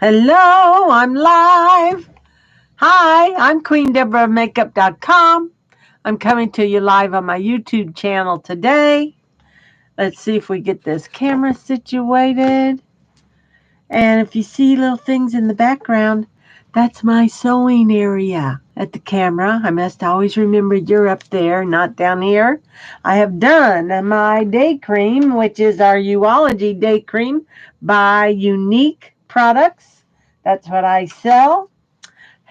Hello, I'm live. Hi, I'm QnDebraofMakeup.com. I'm coming to you live on my YouTube channel today. Let's see if we get this camera situated. And if you see little things in the background, that's my sewing area at the camera. I must always remember you're up there, not down here. I have done my day cream, which is our Uology day cream by Unique Products. That's what I sell.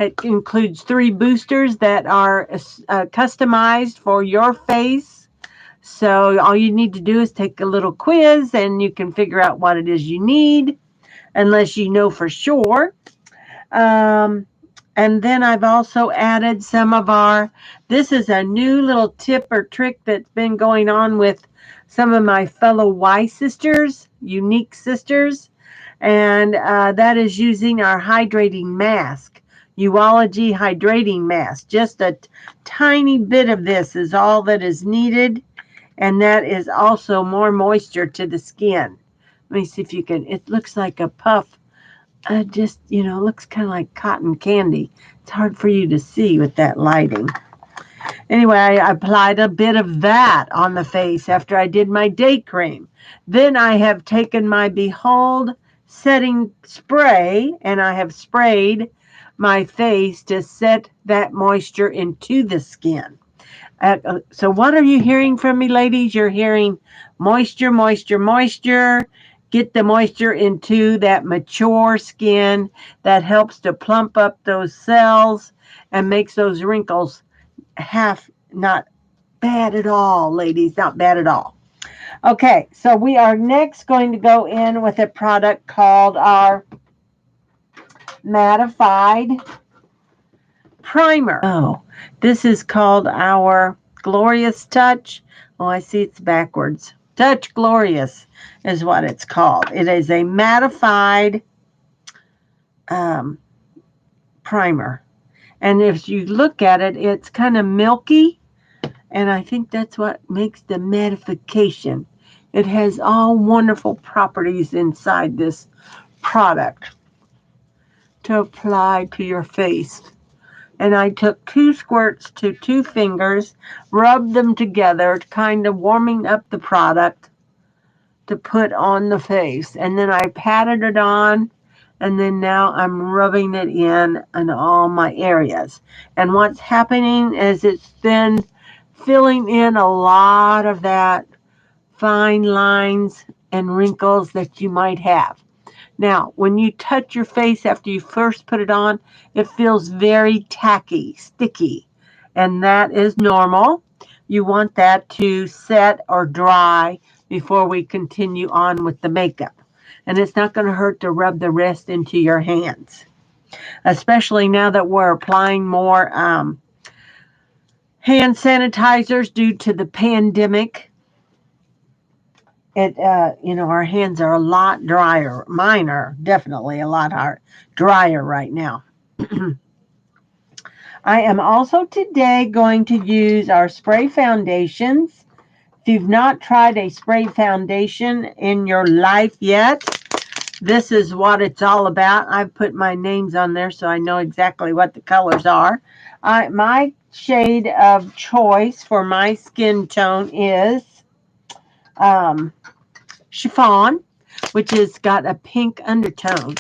It includes 3 boosters that are customized for your face. So all you need to do is take a little quiz and you can figure out what it is you need, unless you know for sure. And then I've also added some of this is a new little tip or trick that's been going on with some of my fellow Y sisters, Unique sisters. And that is using our hydrating mask, Uology hydrating mask. Just a tiny bit of this is all that is needed, and that is also more moisture to the skin. Let me see if you can, it looks like a puff. Just, looks kind of like cotton candy. It's hard for you to see with that lighting. Anyway, I applied a bit of that on the face after I did my day cream. Then I have taken my Behold setting spray and I have sprayed my face to set that moisture into the skin. So what are you hearing from me, ladies? You're hearing moisture, moisture, moisture. Get the moisture into that mature skin. That helps to plump up those cells and makes those wrinkles not bad at all, ladies. Not bad at all. Okay, so we are next going to go in with a product called our Mattified Primer. Oh, this is called our Glorious Touch. Oh, I see it's backwards. Touch Glorious is what it's called. It is a mattified primer. And if you look at it, it's kind of milky. And I think that's what makes the mattification. It has all wonderful properties inside this product to apply to your face. And I took 2 squirts to 2 fingers, rubbed them together, kind of warming up the product to put on the face. And then I patted it on, and then now I'm rubbing it in all my areas. And what's happening is it's then filling in a lot of that fine lines and wrinkles that you might have. Now, when you touch your face after you first put it on, it feels very tacky, sticky, and that is normal. You want that to set or dry before we continue on with the makeup. And it's not going to hurt to rub the rest into your hands, especially now that we're applying more hand sanitizers due to the pandemic. Our hands are a lot drier. Mine are definitely a lot drier right now. I am also today going to use our spray foundations. If you've not tried a spray foundation in your life yet, this is what it's all about. I've put my names on there so I know exactly what the colors are. My shade of choice for my skin tone is chiffon, which has got a pink undertone.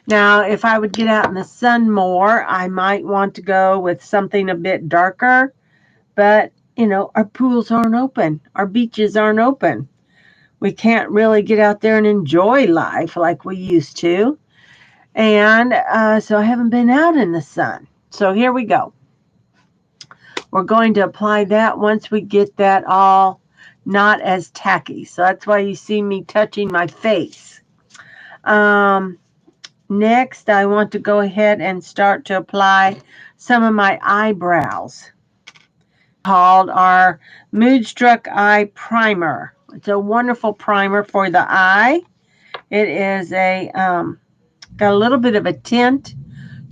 Now, if I would get out in the sun more, I might want to go with something a bit darker. But, our pools aren't open. Our beaches aren't open. We can't really get out there and enjoy life like we used to. And so I haven't been out in the sun. So here we go. We're going to apply that once we get that all not as tacky. So that's why you see me touching my face. Next, I want to go ahead and start to apply some of my eyebrows, called our Moodstruck Eye Primer. It's a wonderful primer for the eye. It is got a little bit of a tint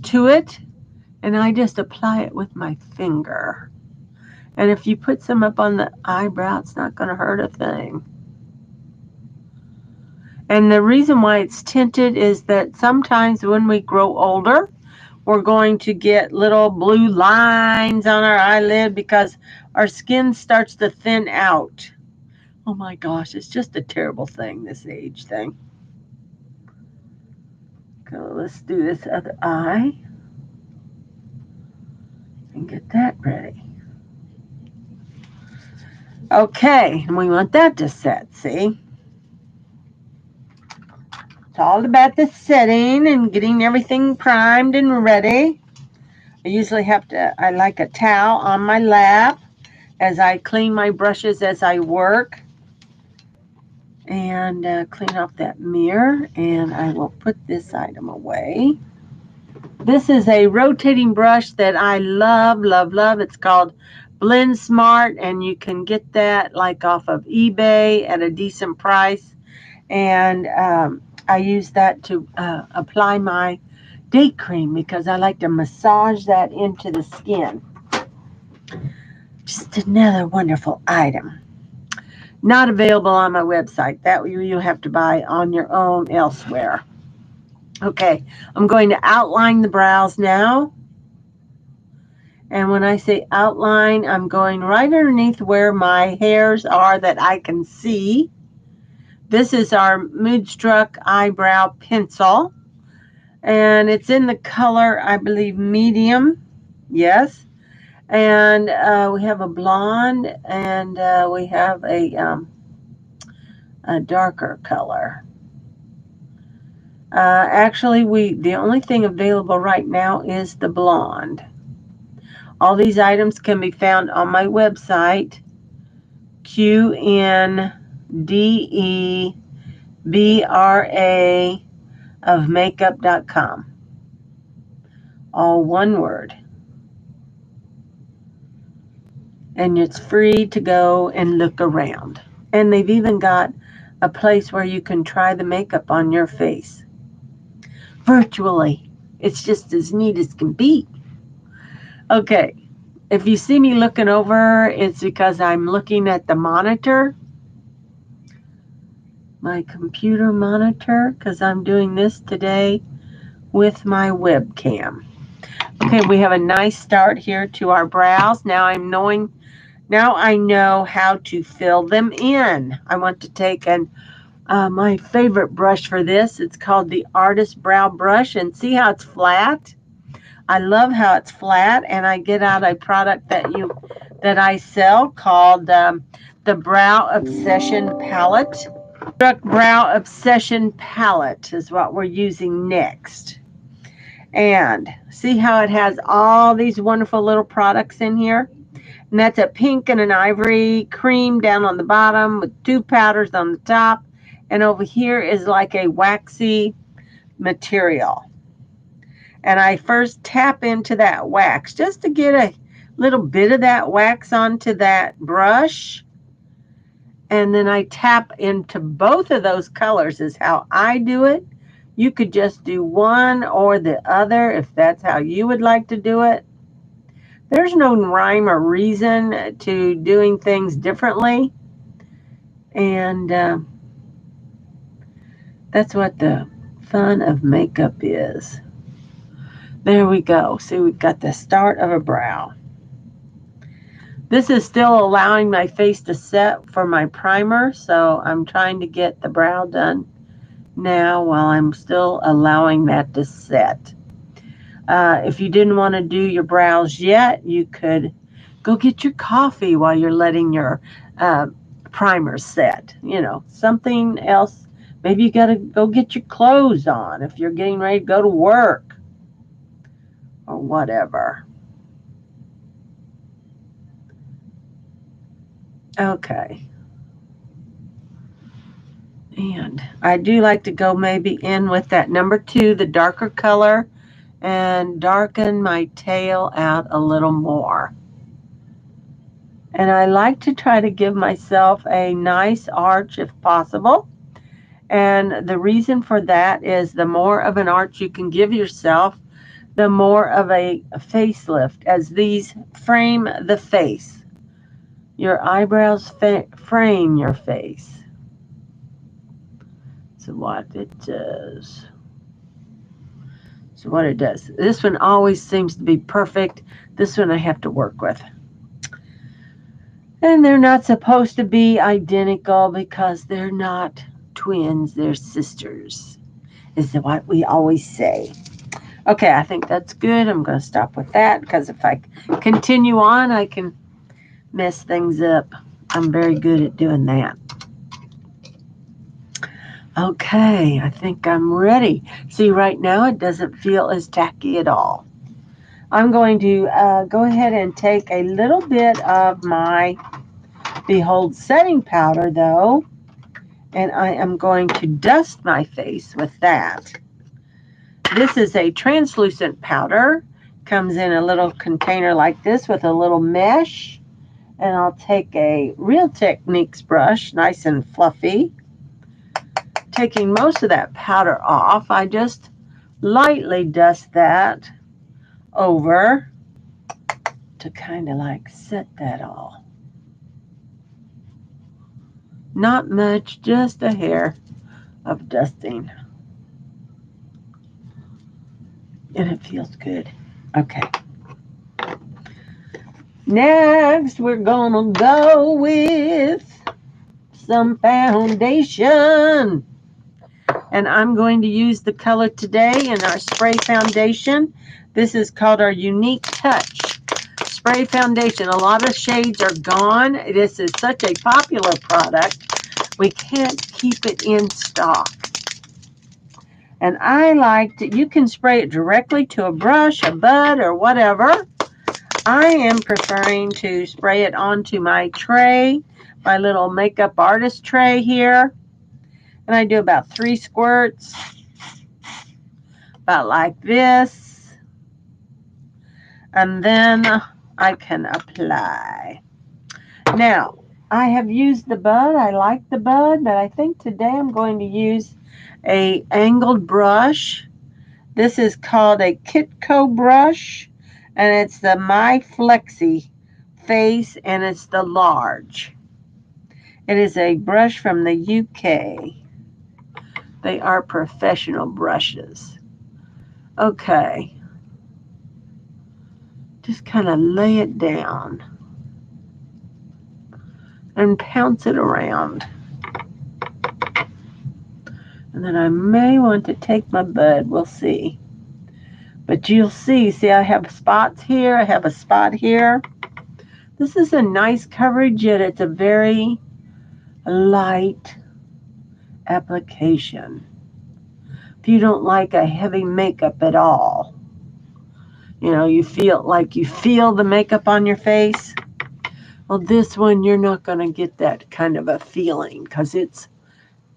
to it, and I just apply it with my finger. And if you put some up on the eyebrow, it's not going to hurt a thing. And the reason why it's tinted is that sometimes when we grow older, we're going to get little blue lines on our eyelid because our skin starts to thin out. Oh my gosh, it's just a terrible thing, this age thing. Okay, let's do this other eye and get that ready. Okay, and we want that to set, see? It's all about the setting and getting everything primed and ready. I usually I like a towel on my lap as I clean my brushes as I work. And clean off that mirror, and I will put this item away. This is a rotating brush that I love, love, love. It's called Blend Smart, and you can get that like off of eBay at a decent price. And I use that to apply my day cream because I like to massage that into the skin. Just another wonderful item. Not available on my website. That you have to buy on your own elsewhere. Okay, I'm going to outline the brows now. And when I say outline, I'm going right underneath where my hairs are that I can see. This is our Moodstruck eyebrow pencil. And it's in the color, I believe, medium. Yes. And we have a blonde, and we have a darker color. Actually, the only thing available right now is the blonde. All these items can be found on my website, QnDebraofMakeup.com. All one word. And it's free to go and look around. And they've even got a place where you can try the makeup on your face. Virtually. It's just as neat as can be. Okay. If you see me looking over, it's because I'm looking at the monitor. My computer monitor, because I'm doing this today with my webcam. Okay, we have a nice start here to our brows. Now I know how to fill them in. I want to take my favorite brush for this. It's called the Artist Brow Brush, and see how it's flat? I love how it's flat, and I get out a product that I sell called the Brow Obsession Palette. Brow Obsession Palette is what we're using next. And see how it has all these wonderful little products in here? And that's a pink and an ivory cream down on the bottom with 2 powders on the top. And over here is like a waxy material. And I first tap into that wax just to get a little bit of that wax onto that brush. And then I tap into both of those colors is how I do it. You could just do one or the other if that's how you would like to do it. There's no rhyme or reason to doing things differently. And that's what the fun of makeup is. There we go. See, we've got the start of a brow. This is still allowing my face to set for my primer, so I'm trying to get the brow done now while I'm still allowing that to set. If you didn't want to do your brows yet, you could go get your coffee while you're letting your primer set. You know, something else. Maybe you got to go get your clothes on if you're getting ready to go to work or whatever. Okay. And I do like to go maybe in with that number 2, the darker color, and darken my tail out a little more. And I like to try to give myself a nice arch if possible. And the reason for that is the more of an arch you can give yourself, the more of a facelift, as these frame the face. Your eyebrows frame your face. That's what it does. So what it does. This one always seems to be perfect. This one I have to work with. And they're not supposed to be identical because they're not twins. They're sisters, is what we always say. Okay, I think that's good. I'm going to stop with that because if I continue on, I can mess things up. I'm very good at doing that. Okay, I think I'm ready. See, right now it doesn't feel as tacky at all. I'm going to go ahead and take a little bit of my Behold setting powder, though, and I am going to dust my face with that. This is a translucent powder. Comes in a little container like this with a little mesh. And I'll take a Real Techniques brush, nice and fluffy. Taking most of that powder off, I just lightly dust that over to kind of like set that all. Not much, just a hair of dusting. And it feels good. Okay. Next, we're gonna go with some foundation. And I'm going to use the color today in our spray foundation. This is called our Unique Touch Spray Foundation. A lot of shades are gone. This is such a popular product. We can't keep it in stock. And I like to, you can spray it directly to a brush, a bud, or whatever. I am preferring to spray it onto my tray, my little makeup artist tray here. And I do about 3 squirts, about like this. And then I can apply. Now, I have used the bud. I like the bud, but I think today I'm going to use a angled brush. This is called a Kitco brush, and it's the My Flexi face, and it's the large. It is a brush from the UK. They are professional brushes. Okay. Just kind of lay it down and pounce it around. And then I may want to take my bud. We'll see. But you'll see I have spots here. I have a spot here. This is a nice coverage, yet it's a very light application. If you don't like a heavy makeup at all, you know, you feel the makeup on your face, well, this one you're not going to get that kind of a feeling because it's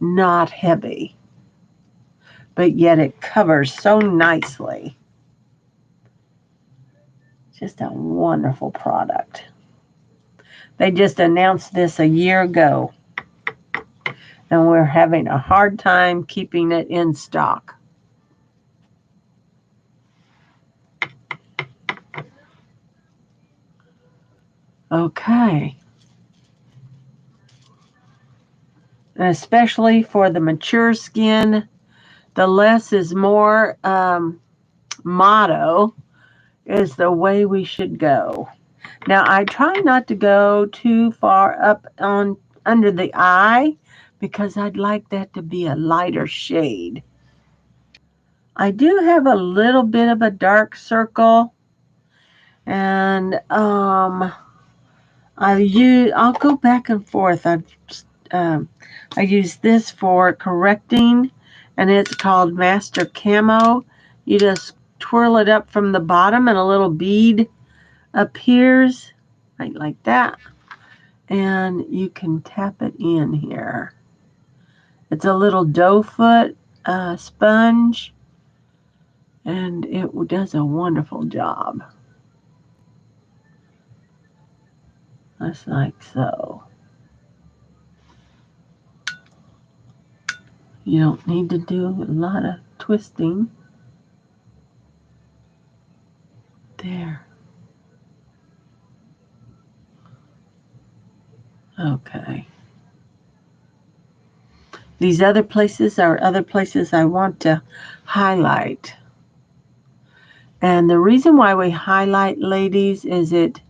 not heavy, but yet it covers so nicely. Just a wonderful product. They just announced this a year ago, and we're having a hard time keeping it in stock. Okay. And especially for the mature skin, the less is more motto is the way we should go. Now, I try not to go too far up on under the eye because I'd like that to be a lighter shade. I do have a little bit of a dark circle, and I'll go back and forth. I use this for correcting, and it's called Master Camo. You just twirl it up from the bottom, and a little bead appears right like that, and you can tap it in here. It's a little doe foot sponge, and it does a wonderful job. Just like so. You don't need to do a lot of twisting. There. Okay. These other places are other places I want to highlight. And the reason why we highlight, ladies, is it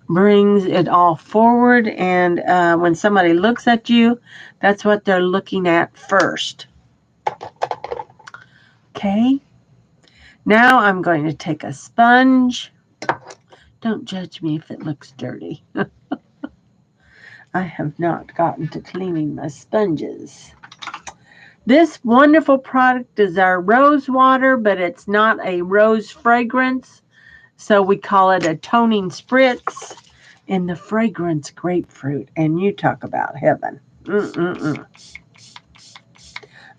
brings it all forward. And when somebody looks at you, that's what they're looking at first. Okay. Now I'm going to take a sponge. Don't judge me if it looks dirty. I have not gotten to cleaning my sponges. This wonderful product is our rose water, but it's not a rose fragrance. So we call it a toning spritz in the fragrance grapefruit. And you talk about heaven. I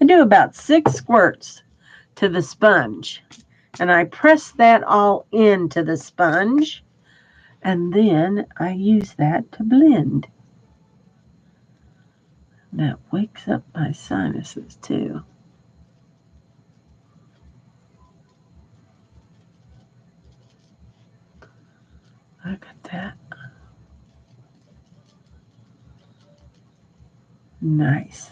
do about 6 squirts to the sponge. And I press that all into the sponge. And then I use that to blend. That wakes up my sinuses too. Look at that. Nice.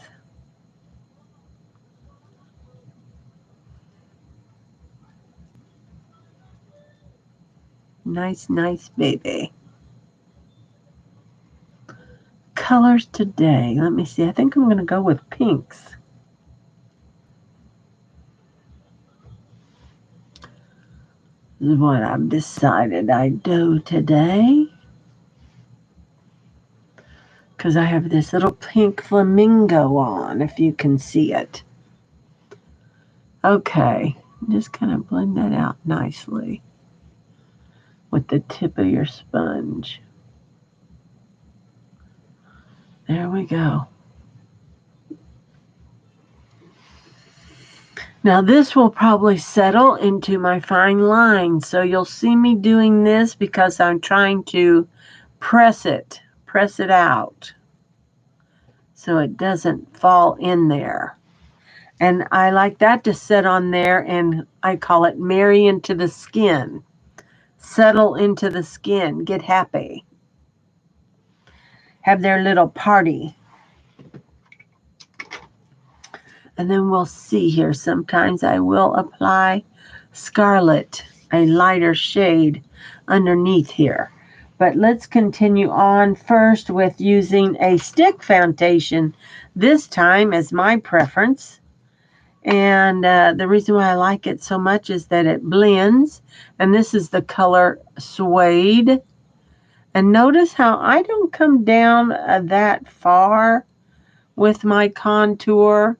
Nice, nice baby. Colors today. Let me see. I think I'm going to go with pinks. This is what I've decided I'd do today. Because I have this little pink flamingo on, if you can see it. Okay. Just kind of blend that out nicely with the tip of your sponge. There we go. Now this will probably settle into my fine line. So you'll see me doing this because I'm trying to press it out so it doesn't fall in there. And I like that to set on there, and I call it marry into the skin. Settle into the skin. Get happy. Have their little party. And then we'll see here. Sometimes I will apply scarlet, a lighter shade underneath here. But let's continue on first with using a stick foundation. This time as my preference. And the reason why I like it so much is that it blends. And this is the color Suede. And notice how I don't come down that far with my contour.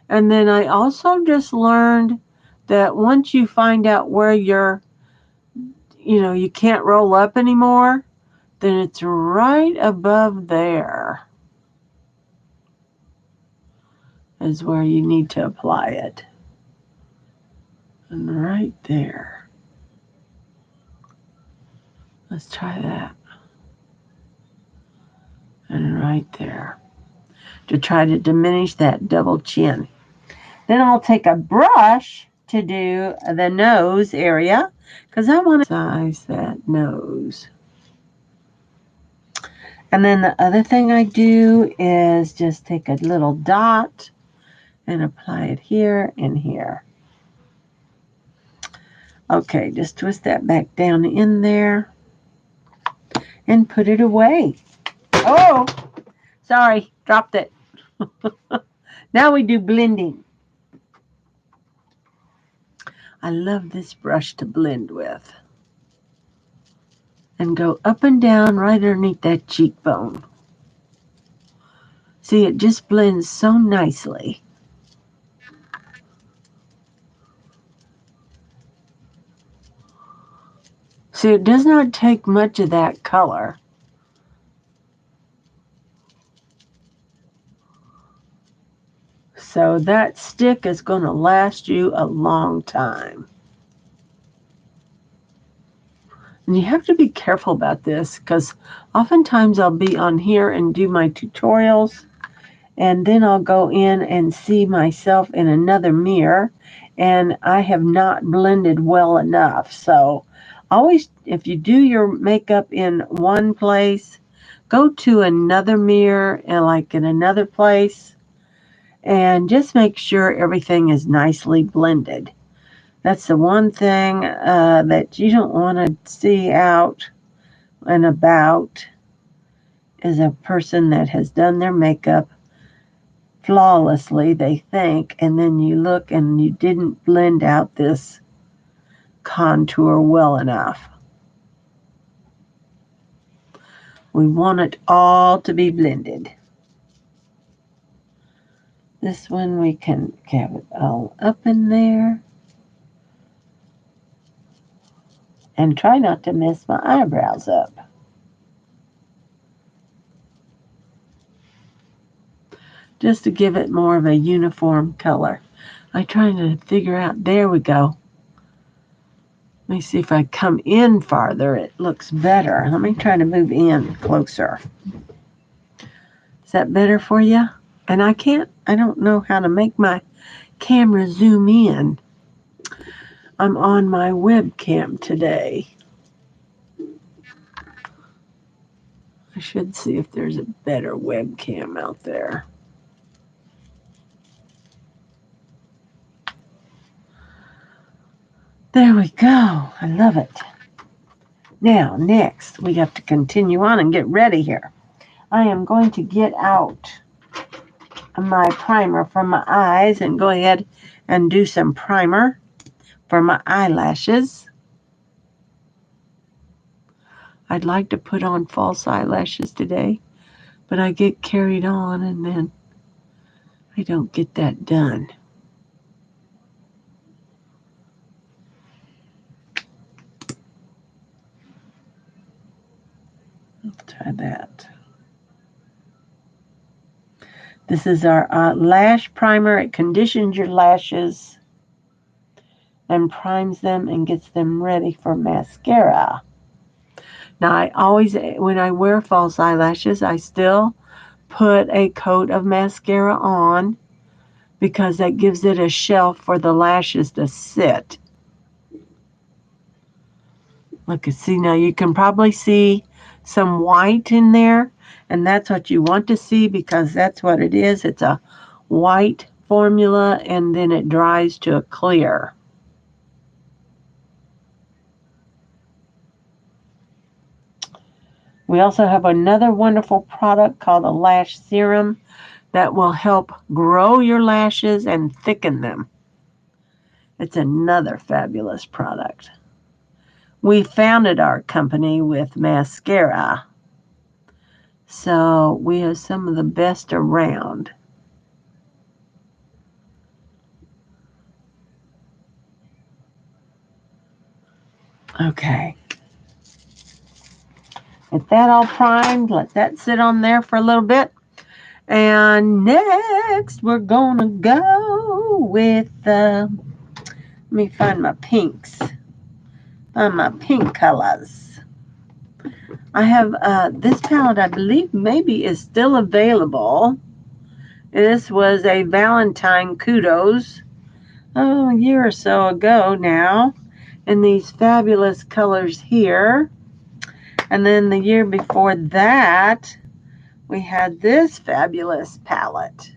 And then I also just learned that once you find out where you can't roll up anymore, then it's right above there is where you need to apply it. And right there. Let's try that. And right there. To try to diminish that double chin. Then I'll take a brush to do the nose area because I want to size that nose. And then the other thing I do is just take a little dot and apply it here and here. Okay, just twist that back down in there and put it away. Oh, sorry, dropped it. Now we do blending. I love this brush to blend with. And go up and down right underneath that cheekbone. See, it just blends so nicely. See, it does not take much of that color. So that stick is going to last you a long time. And you have to be careful about this because oftentimes I'll be on here and do my tutorials, and then I'll go in and see myself in another mirror, and I have not blended well enough. So always, if you do your makeup in one place, go to another mirror and like in another place And just make sure everything is nicely blended. That's the one thing that you don't want to see out and about is a person that has done their makeup flawlessly, they think, and then you look and you didn't blend out this contour well enough. We want it all to be blended. This one we can have it all up in there. And try not to mess my eyebrows up. Just to give it more of a uniform color. I'm trying to figure out, there we go. Let me see if I come in farther, it looks better. Let me try to move in closer. Is that better for you? And I don't know how to make my camera zoom in. I'm on my webcam today. I should see if there's a better webcam out there. There we go. I love it. Now, next, we have to continue on and get ready here. I am going to get out my primer from my eyes and go ahead and do some primer for my eyelashes. I'd like to put on false eyelashes today, but I get carried on and then I don't get that done. I'll try that. This is our lash primer. It conditions your lashes and primes them and gets them ready for mascara. Now, I always, when I wear false eyelashes, I still put a coat of mascara on because that gives it a shelf for the lashes to sit. Look, see, now you can probably see some white in there, and that's what you want to see because that's what it is. It's a white formula, and then it dries to a clear. We also have another wonderful product called a lash serum that will help grow your lashes and thicken them. It's another fabulous product. We founded our company with mascara, so we have some of the best around. Okay. Get that all primed. Let that sit on there for a little bit. And next, we're going to go with, let me find my pinks. Find my pink colors. I have this palette, I believe, maybe is still available. This was a Valentine Kudos, a year or so ago now. And these fabulous colors here. And then the year before that, we had this fabulous palette.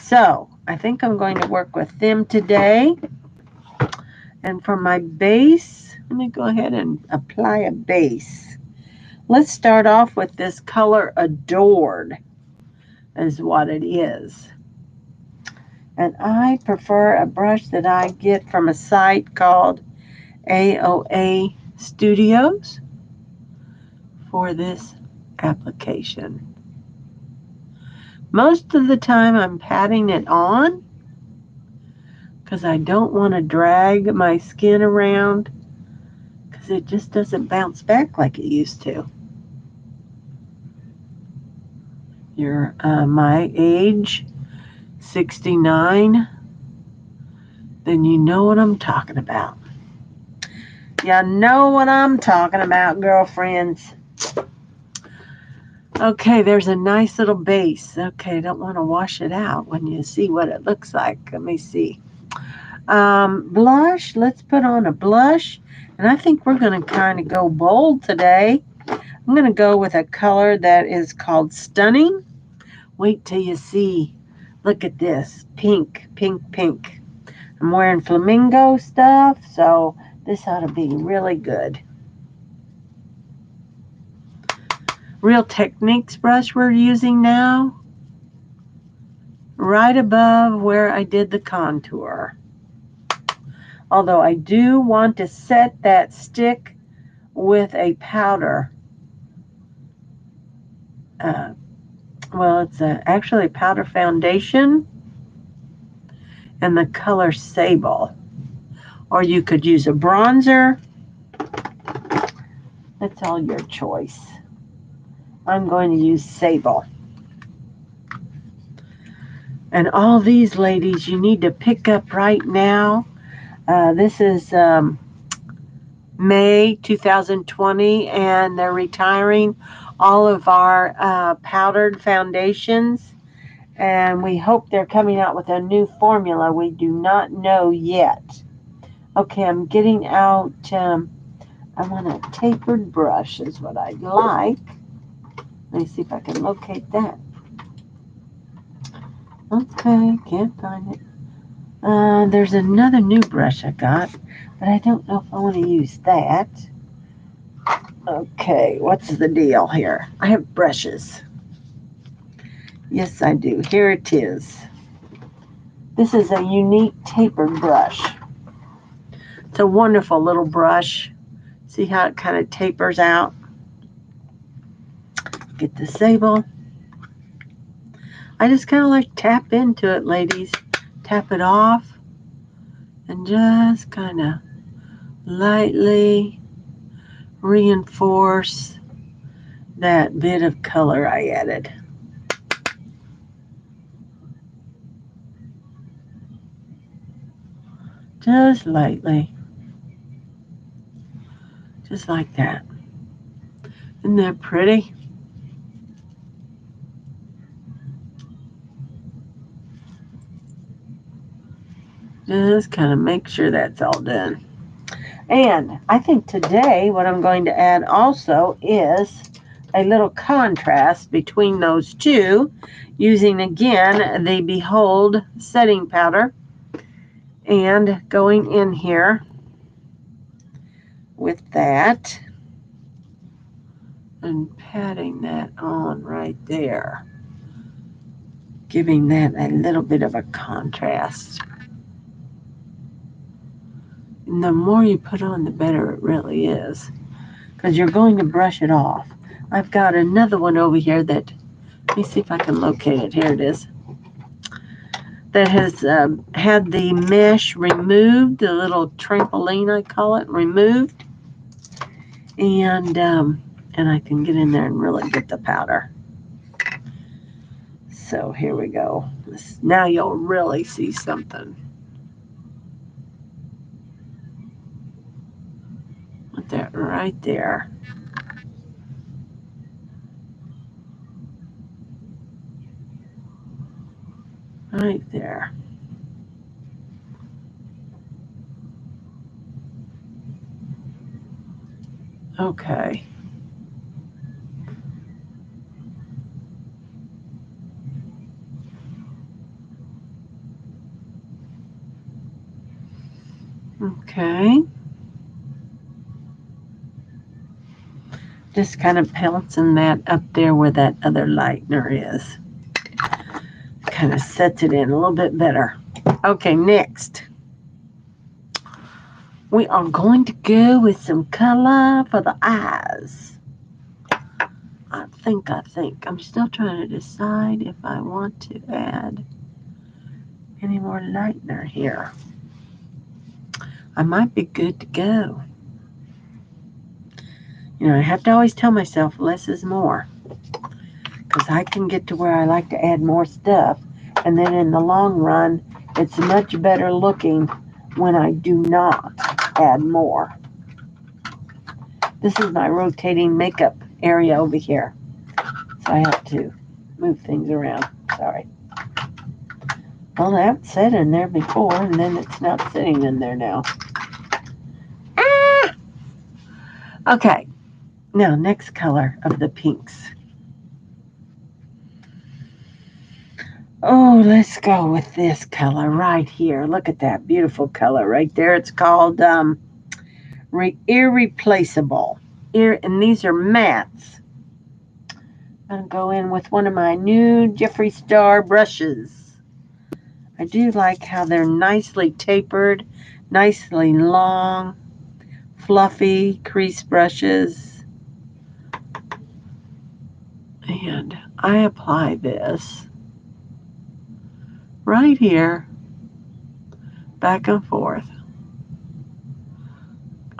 So I think I'm going to work with them today. And for my base, let me go ahead and apply a base. Let's start off with this color Adored, is what it is. And I prefer a brush that I get from a site called AOA Studios for this application. Most of the time I'm patting it on because I don't want to drag my skin around because it just doesn't bounce back like it used to. You're my age, 69, then you know what I'm talking about. You know what I'm talking about, girlfriends. Okay, there's a nice little base. Okay, I don't want to wash it out when you see what it looks like. Let me see. Blush, let's put on a blush. And I think we're going to kind of go bold today. I'm going to go with a color that is called Stunning. Wait till you see Look at this. Pink, pink, pink. I'm wearing flamingo stuff, so this ought to be really good. Real Techniques brush we're using now. Right above where I did the contour. Although I do want to set that stick with a powder. Well, it's actually a powder foundation and the color Sable. Or you could use a bronzer. That's all your choice. I'm going to use Sable. And all these ladies you need to pick up right now. This is May 2020, and they're retiring all of our powdered foundations. And we hope they're coming out with a new formula. We do not know yet. Okay, I'm getting out, I want a tapered brush is what I'd like. Let me see if I can locate that. Okay, can't find it. There's another new brush I got, but I don't know if I want to use that. Okay, what's the deal here? I have brushes. Yes, I do. Here it is. This is a unique tapered brush. It's a wonderful little brush. See how it kind of tapers out? Get the Sable. I just kind of like tap into it, ladies. Tap it off and just kind of lightly reinforce that bit of color I added. Just lightly. Just like that. Isn't that pretty? Just kind of make sure that's all done. And I think today what I'm going to add also is a little contrast between those two, using again the Behold setting powder and going in here with that and patting that on right there, giving that a little bit of a contrast. And the more you put on, the better it really is, because you're going to brush it off. I've got another one over here that, let me see if I can locate it. Here it is. That has had the mesh removed, the little trampoline I call it, removed. And I can get in there and really get the powder. So here we go. Now you'll really see something. Put that right there. Right there. Okay. Okay. Just kind of pouncing that up there where that other lightener is. Kind of sets it in a little bit better. Okay, next. We are going to go with some color for the eyes. I think. I'm still trying to decide if I want to add any more lightener here. I might be good to go. You know, I have to always tell myself less is more, because I can get to where I like to add more stuff, and then in the long run, it's much better looking when I do not add more. This is my rotating makeup area over here, so I have to move things around. Sorry. Well, that sat in there before, and then it's not sitting in there now. Ah! Okay, now next color of the pinks. Oh, let's go with this color right here. Look at that beautiful color right there. It's called Irreplaceable. And these are mattes. I'm going to go in with one of my new Jeffree Star brushes. I do like how they're nicely tapered, nicely long, fluffy crease brushes. And I apply this right here, back and forth,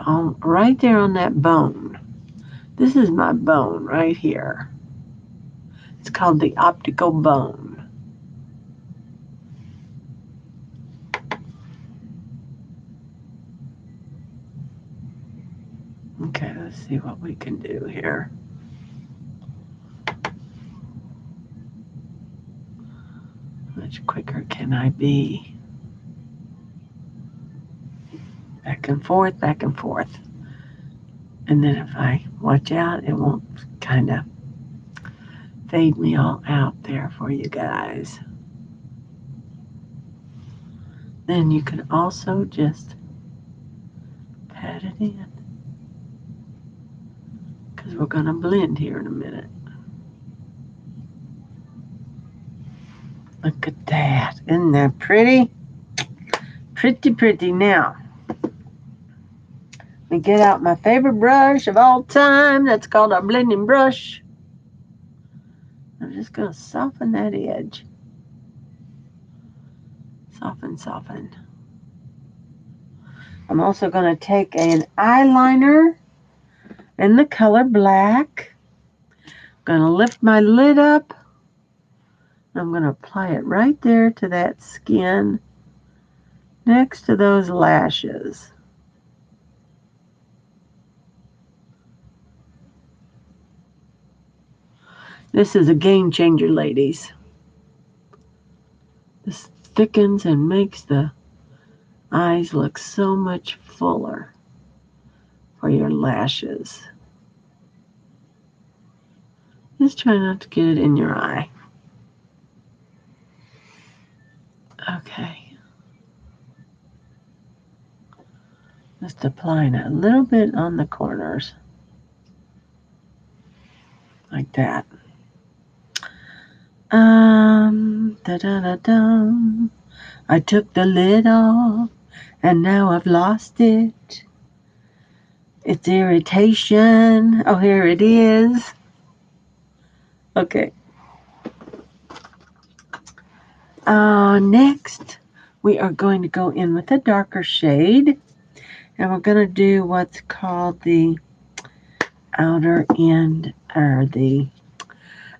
right there on that bone. This is my bone right here. It's called the optical bone. Okay, let's see what we can do here. How much quicker can I be? Back and forth, back and forth. And then if I watch out, it won't kind of fade me all out there for you guys. Then you can also just pat it in, because we're going to blend here in a minute. Look at that. Isn't that pretty? Pretty, pretty. Now, let me get out my favorite brush of all time. That's called our blending brush. I'm just going to soften that edge. Soften, soften. I'm also going to take an eyeliner in the color black. I'm going to lift my lid up. I'm going to apply it right there to that skin next to those lashes. This is a game changer, ladies. This thickens and makes the eyes look so much fuller for your lashes. Just try not to get it in your eye. Okay. Just applying a little bit on the corners. Like that. Da-da-da-dum. I took the lid off, and now I've lost it. It's irritation. Oh, here it is. Okay. Next, we are going to go in with a darker shade, and we're going to do what's called the outer end, or the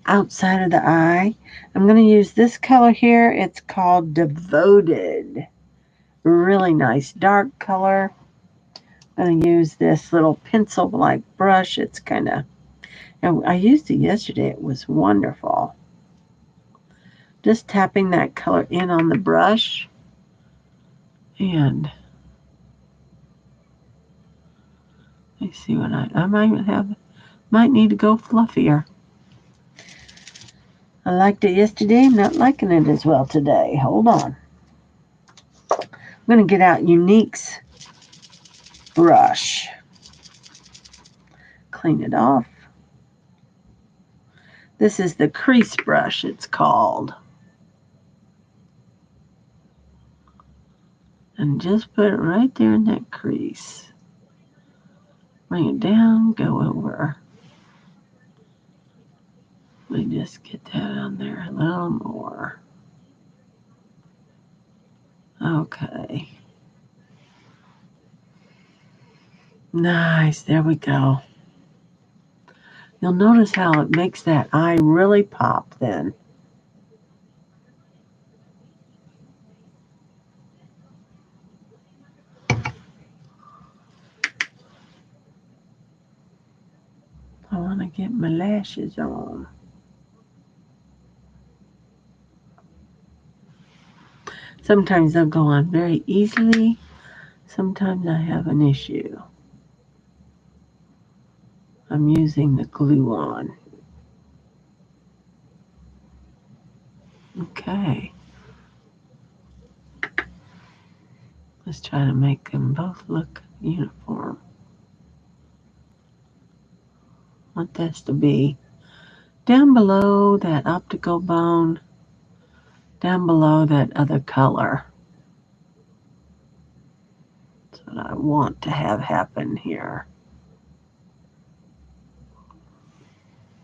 outside of the eye. I'm going to use this color here. It's called Devoted. Really nice dark color. I'm going to use this little pencil-like brush. It's kind of, I used it yesterday. It was wonderful. Just tapping that color in on the brush. And let's see what I might need to go fluffier. I liked it yesterday. I'm not liking it as well today. Hold on. I'm going to get out Unique's brush. Clean it off. This is the crease brush, it's called. And just put it right there in that crease. Bring it down, go over. Let me just get that on there a little more. Okay. Nice, there we go. You'll notice how it makes that eye really pop then. I want to get my lashes on. Sometimes they'll go on very easily. Sometimes I have an issue. I'm using the glue on. Okay. Let's try to make them both look uniform. I want this to be down below that optical bone, down below that other color. That's what I want to have happen here.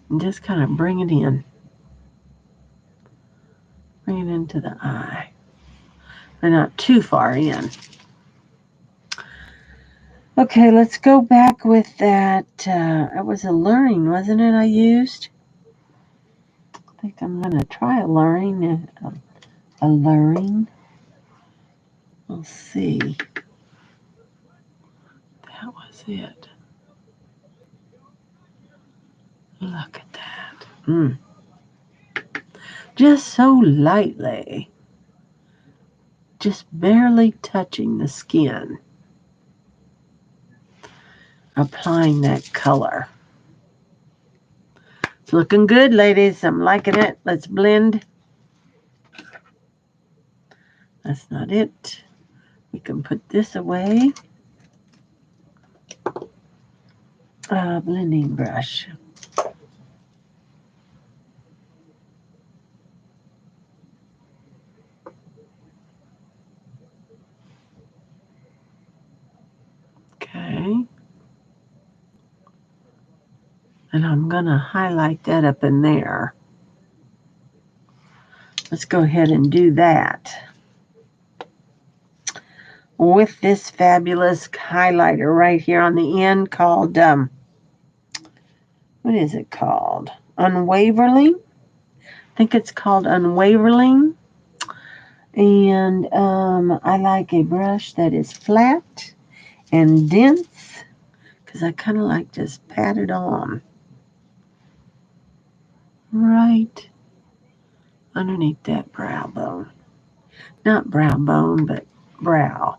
And just kind of bring it in. Bring it into the eye. But not too far in. Okay, let's go back with that. It was alluring, wasn't it, I used? I think I'm going to try alluring. Alluring. We'll see. That was it. Look at that. Just so lightly. Just barely touching the skin. Applying that color. It's looking good, ladies. I'm liking it. Let's blend. That's not it. We can put this away. Blending brush. Okay. And I'm going to highlight that up in there. Let's go ahead and do that. With this fabulous highlighter right here on the end called, what is it called? Unwavering? I think it's called Unwavering. And I like a brush that is flat and dense because I kind of like just pat it on. Right underneath that brow bone. Not brow bone, but brow.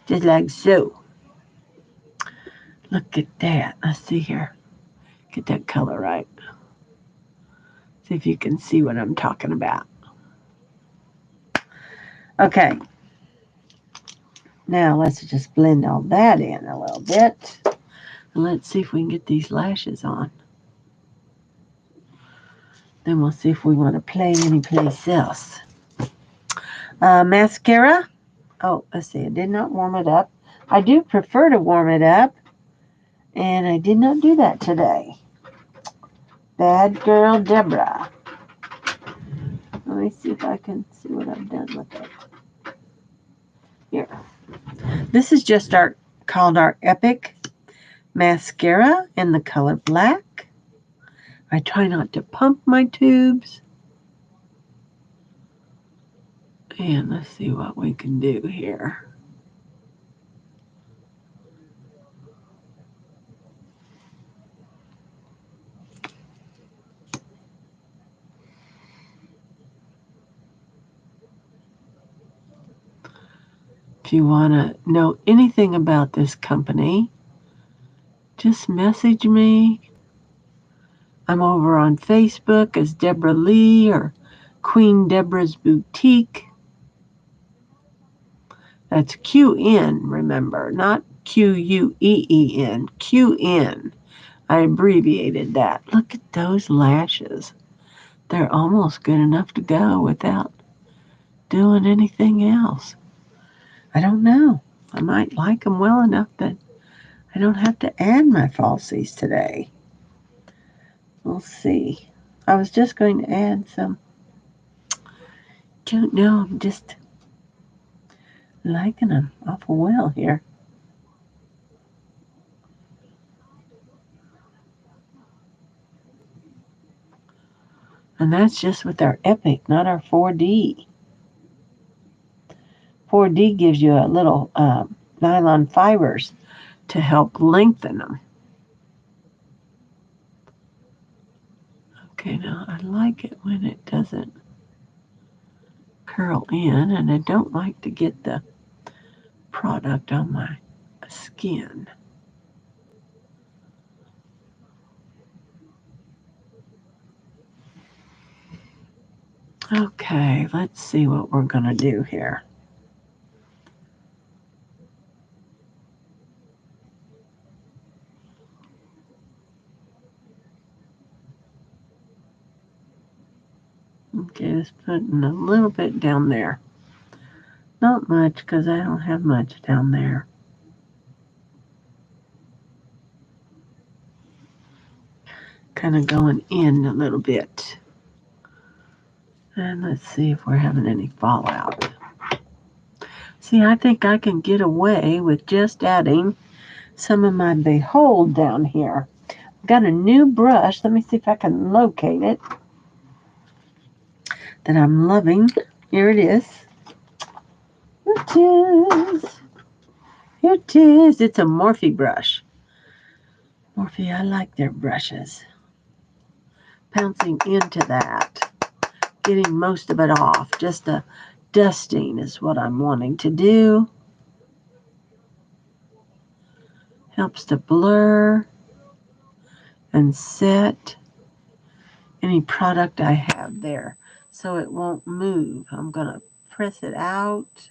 Just like so. Look at that. Let's see here. Get that color right. See if you can see what I'm talking about. Okay. Now let's just blend all that in a little bit. And let's see if we can get these lashes on. Then we'll see if we want to play anyplace else. Mascara. Oh, let's see. I did not warm it up. I do prefer to warm it up. And I did not do that today. Bad girl Deborah. Let me see if I can see what I've done with it. Here. This is just called our Epic Mascara in the color black. I try not to pump my tubes. And let's see what we can do here. If you want to know anything about this company, just message me. I'm over on Facebook as Deborah Lee or Queen Debra's Boutique. That's QN, remember, not QUEEN, QN. I abbreviated that. Look at those lashes. They're almost good enough to go without doing anything else. I don't know. I might like them well enough that I don't have to add my falsies today. We'll see. I was just going to add some. Don't know. I'm just liking them awful well here. And that's just with our Epic, not our 4D. 4D gives you a little nylon fibers to help lengthen them. Okay, now I like it when it doesn't curl in, and I don't like to get the product on my skin. Okay, let's see what we're going to do here. Okay, just putting a little bit down there. Not much, because I don't have much down there. Kind of going in a little bit. And let's see if we're having any fallout. See, I think I can get away with just adding some of my Behold down here. I've got a new brush. Let me see if I can locate it. That I'm loving. Here it is. Here it is. Here it is. It's a Morphe brush. Morphe, I like their brushes. Pouncing into that. Getting most of it off. Just a dusting is what I'm wanting to do. Helps to blur and set any product I have there so it won't move. I'm going to press it out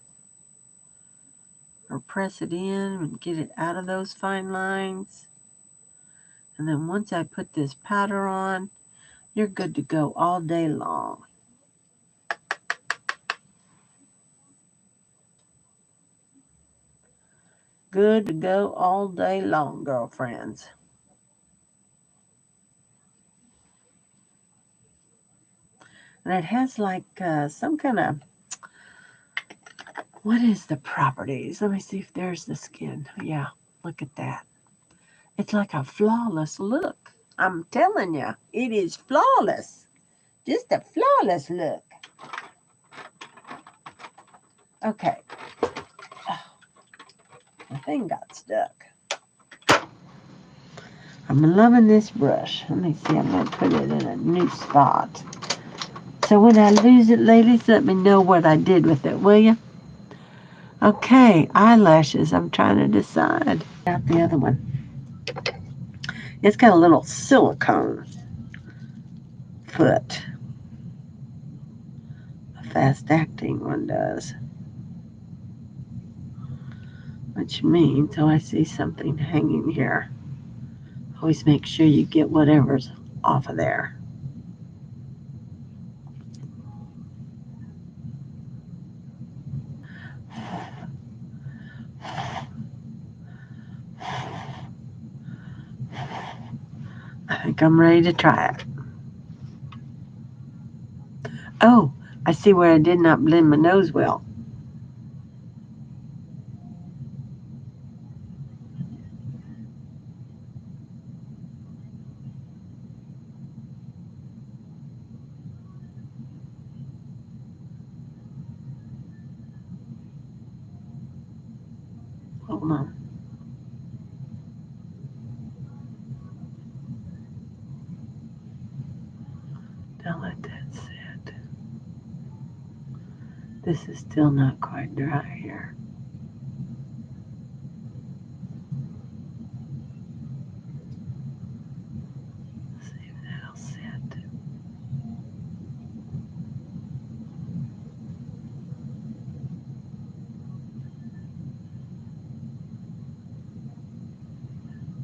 or press it in and get it out of those fine lines. And then once I put this powder on, you're good to go all day long. Good to go all day long, girlfriends. And it has like some kind of, what is the properties? Let me see if there's the skin. Yeah, look at that. It's like a flawless look. I'm telling you, it is flawless. Just a flawless look. Okay. Oh, the thing got stuck. I'm loving this brush. Let me see. I'm going to put it in a new spot. So when I lose it, ladies, let me know what I did with it, will you? Okay, eyelashes. I'm trying to decide. Got the other one. It's got a little silicone foot. A fast-acting one does. Which means, oh, I see something hanging here. Always make sure you get whatever's off of there. I think I'm ready to try it. Oh, I see where I did not blend my nose well. Hold on. Now let that sit. This is still not quite dry here. Let's see if that'll sit.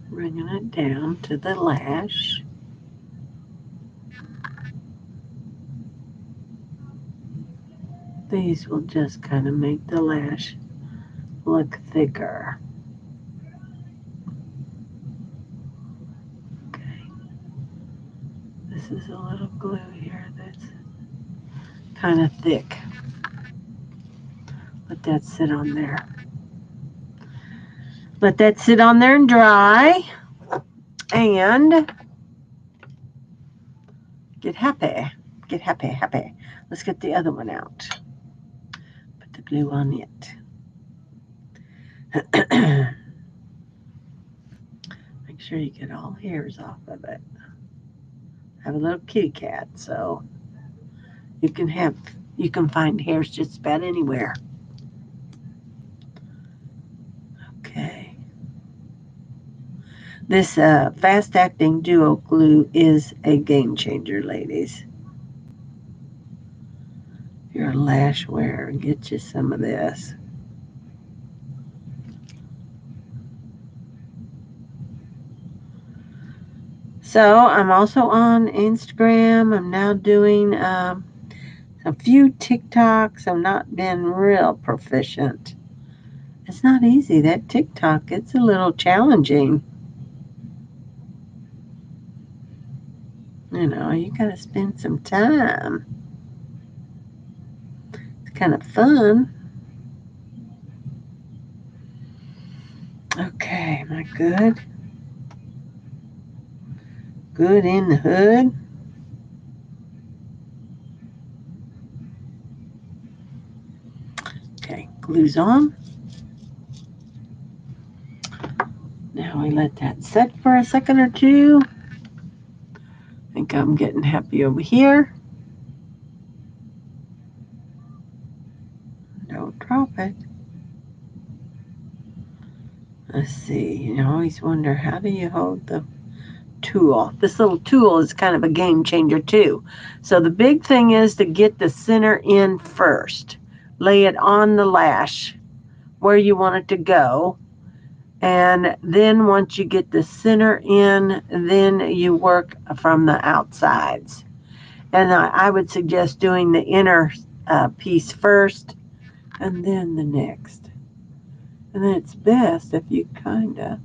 Bringing it down to the lash. These will just kind of make the lash look thicker. Okay. This is a little glue here that's kind of thick. Let that sit on there. Let that sit on there and dry. And get happy. Get happy, happy. Let's get the other one out. Put the glue on it. Make sure you get all hairs off of it. I have a little kitty cat, so you can find hairs just about anywhere. Okay. This fast-acting duo glue is a game changer, ladies. you're a lash wearer, get you some of this. So I'm also on Instagram. I'm now doing a few TikToks. I've not been real proficient. It's not easy. That TikTok, it's a little challenging. You know, you got to spend some time. It's kind of fun. Okay, am I good? Good in the hood. Okay, glue's on. Now we let that set for a second or two. I think I'm getting happy over here. Don't drop it. Let's see, you always wonder, how do you hold the tool? This little tool is kind of a game changer too. So the big thing is to get the center in first. Lay it on the lash where you want it to go. And then once you get the center in, then you work from the outsides. And I would suggest doing the inner piece first and then the next. And then it's best if you kind of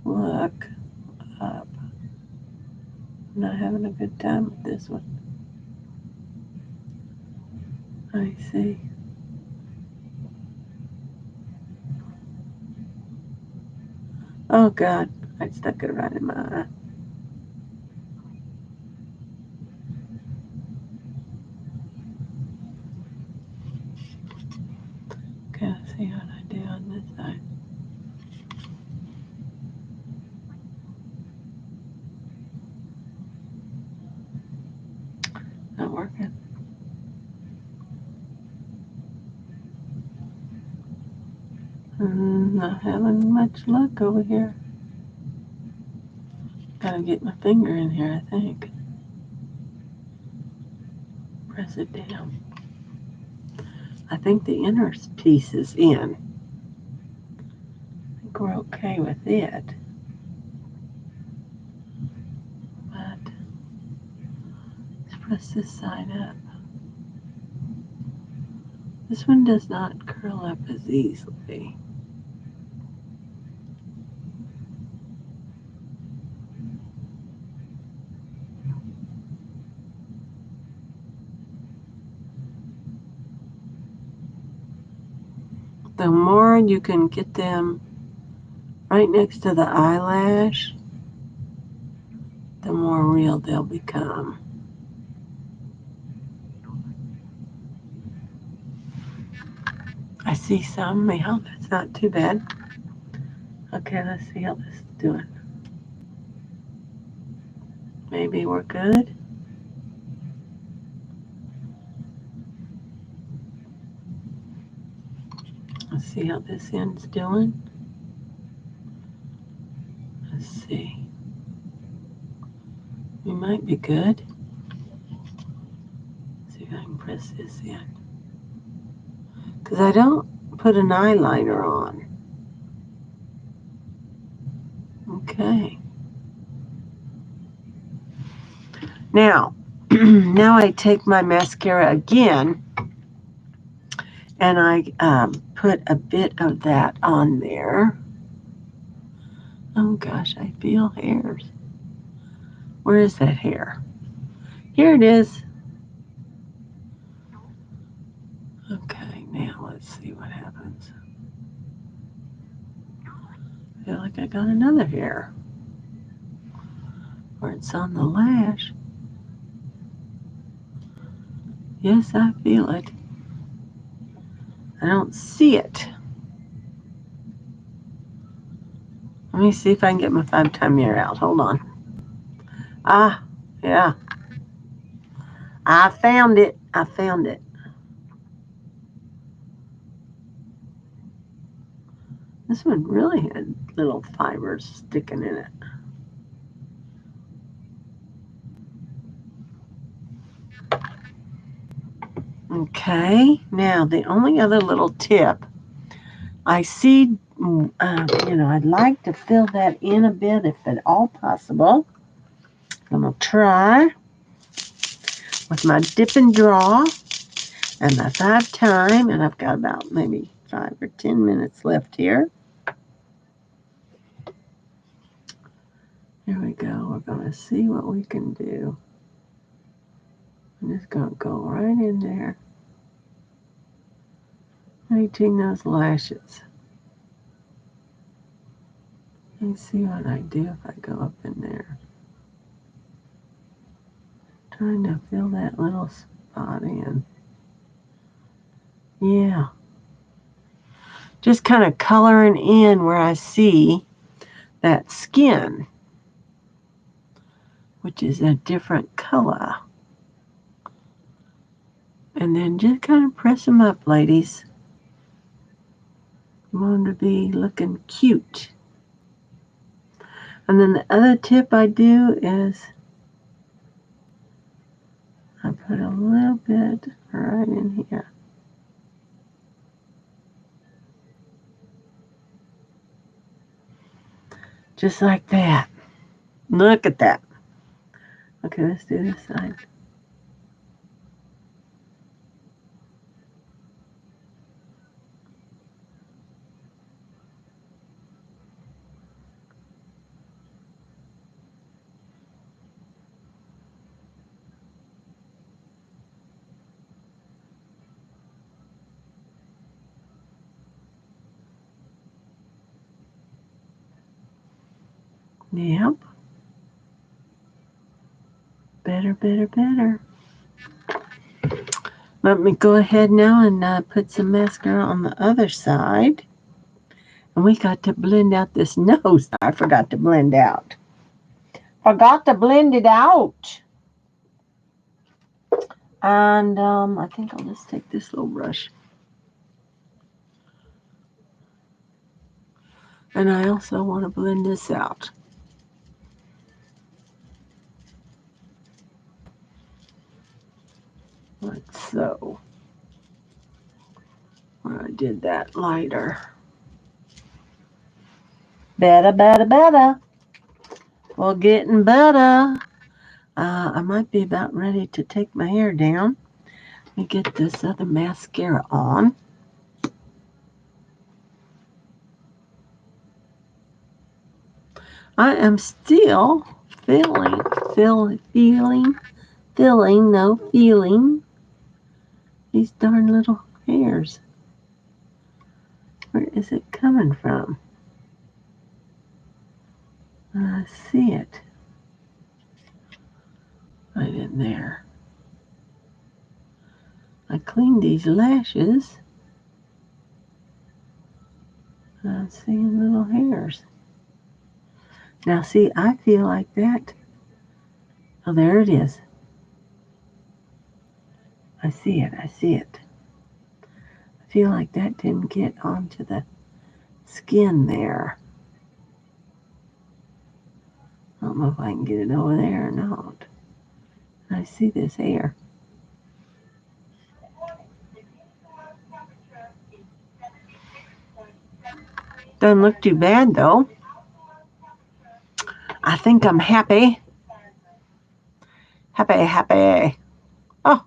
look up. I'm not having a good time with this one. I see. Oh God, I stuck it right in my eye. Okay, let's see what I do on this side. Not working. Not having much luck over here. Gotta get my finger in here, I think. Press it down. I think the inner piece is in. I think we're okay with it. But let's press this side up. This one does not curl up as easily. The more you can get them right next to the eyelash, the more real they'll become. I see some. Yeah, that's not too bad. Okay, let's see how this is doing. Maybe we're good. Let's see how this end's doing. Let's see. We might be good. Let's see if I can press this in. Because I don't put an eyeliner on. Okay. Now, now I take my mascara again and I put a bit of that on there. Oh gosh, I feel hairs. Where is that hair? Here it is. Okay, now let's see what happens. I feel like I got another hair. Where it's on the lash. Yes, I feel it. I don't see it. Let me see if I can get my 5-time mirror out. Hold on. Ah, yeah. I found it. I found it. This one really had little fibers sticking in it. Okay, now the only other little tip, I see, I'd like to fill that in a bit if at all possible. I'm going to try with my dip and draw and my 5 time, and I've got about maybe 5 or 10 minutes left here. Here we go. We're going to see what we can do. I'm just going to go right in there, painting those lashes. Let's see what I do if I go up in there. Trying to fill that little spot in. Yeah. Just kind of coloring in where I see that skin, which is a different color. And then just kind of press them up, ladies. You want them to be looking cute. And then the other tip I do is I put a little bit right in here. Just like that. Look at that. Okay, let's do this side. Yep. Better, better, better. Let me go ahead now and put some mascara on the other side. And we got to blend out this nose. I forgot to blend out. Forgot to blend it out. And I think I'll just take this little brush. And I also want to blend this out. Like so. Where I did that lighter. Better, better, better. Well, getting better. I might be about ready to take my hair down. Let me get this other mascara on. I am still feeling these darn little hairs. Where is it coming from? I see it. Right in there. I cleaned these lashes. I'm seeing little hairs. Now see, I feel like that. Oh, there it is. I see it. I see it. I feel like that didn't get onto the skin there. I don't know if I can get it over there or not. I see this hair. Doesn't look too bad though. I think I'm happy. Happy. Oh,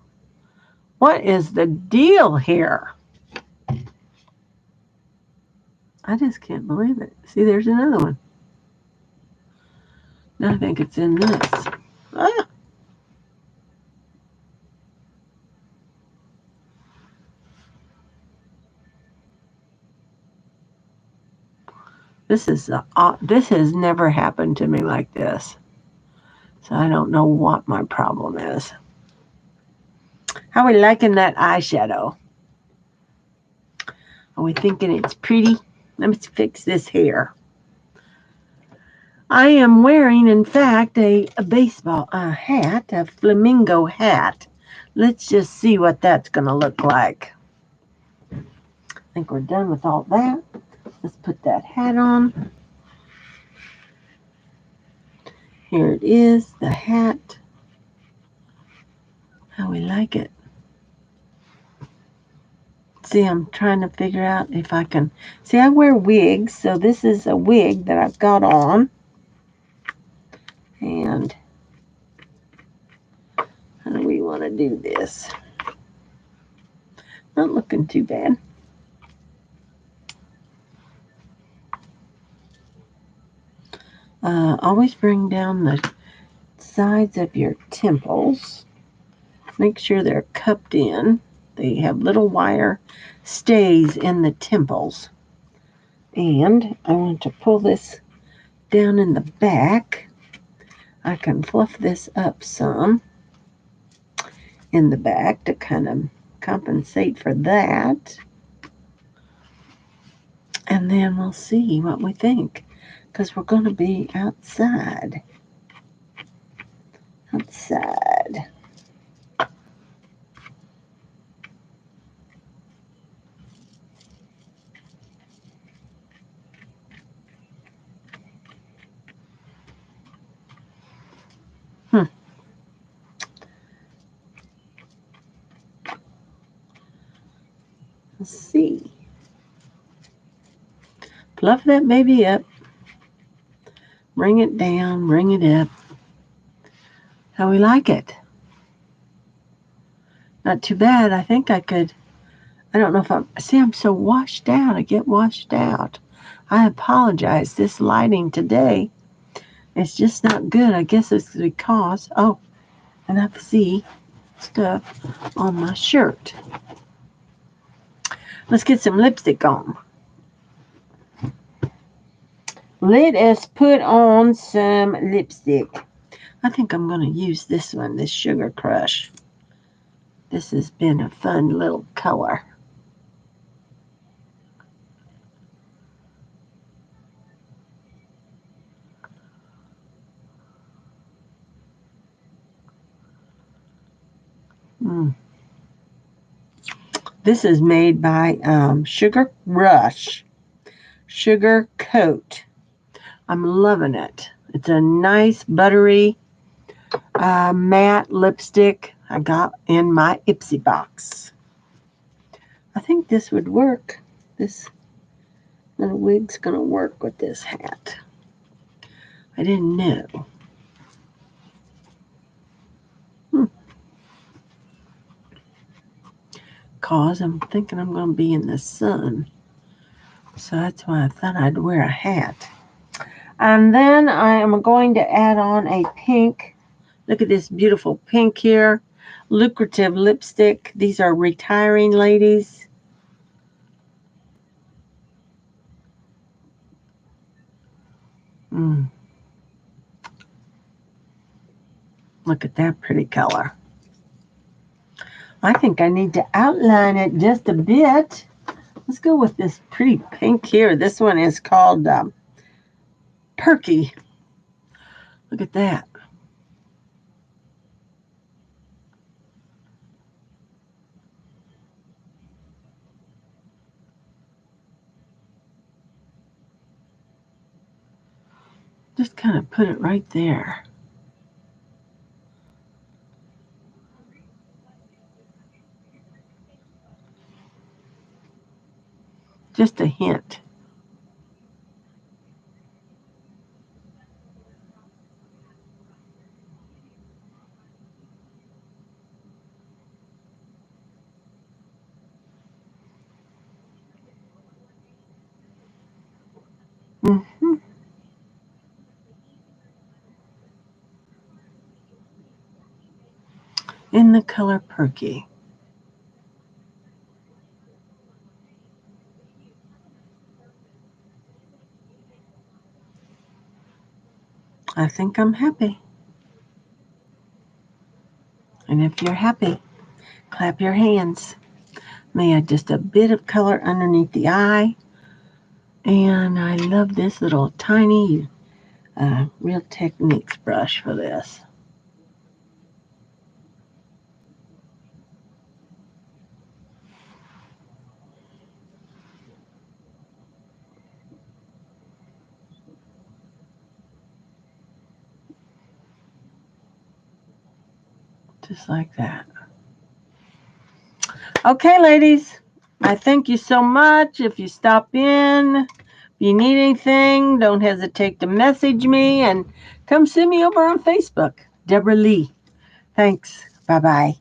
what is the deal here? I just can't believe it. See, there's another one. Now I think it's in this. Ah. This has never happened to me like this. So I don't know what my problem is. How are we liking that eyeshadow? Are we thinking it's pretty? Let me fix this hair. I am wearing, in fact, a baseball hat, a flamingo hat. Let's just see what that's going to look like. I think we're done with all that. Let's put that hat on. Here it is, the hat. How we like it. See, I'm trying to figure out if I can. See, I wear wigs, so this is a wig that I've got on. And how do we want to do this? Not looking too bad. Always bring down the sides of your temples. Make sure they're cupped in. They have little wire stays in the temples. And I want to pull this down in the back. I can fluff this up some in the back to kind of compensate for that. And then we'll see what we think, because we're going to be outside. Outside. Let's see. Fluff that baby up. Bring it down, bring it up. How we like it. Not too bad. I think I could. I don't know if I'm so washed out. I get washed out. I apologize. This lighting today is just not good. I guess it's because, and I see stuff on my shirt. Let's get some lipstick on. Let us put on some lipstick. I think I'm going to use this one, this Sugar Crush. This has been a fun little color. This is made by Sugar Rush Sugar Coat. I'm loving it. It's a nice buttery matte lipstick I got in my Ipsy box. I think this would work. This little wig's going to work with this hat. I didn't know. Cause I'm thinking I'm going to be in the sun. So that's why I thought I'd wear a hat. And then I am going to add on a pink. Look at this beautiful pink here. Lucrative lipstick. These are retiring ladies. Look at that pretty color. I think I need to outline it just a bit. Let's go with this pretty pink here. This one is called Perky. Look at that. Just kind of put it right there. Just a hint. In the color Perky. I think I'm happy. And if you're happy, clap your hands. May I just a bit of color underneath the eye. And I love this little tiny Real Techniques brush for this. Just like that. Okay, ladies, I thank you so much. If you stop in, if you need anything, don't hesitate to message me and come see me over on Facebook, Deborah Lee. Thanks. Bye-bye.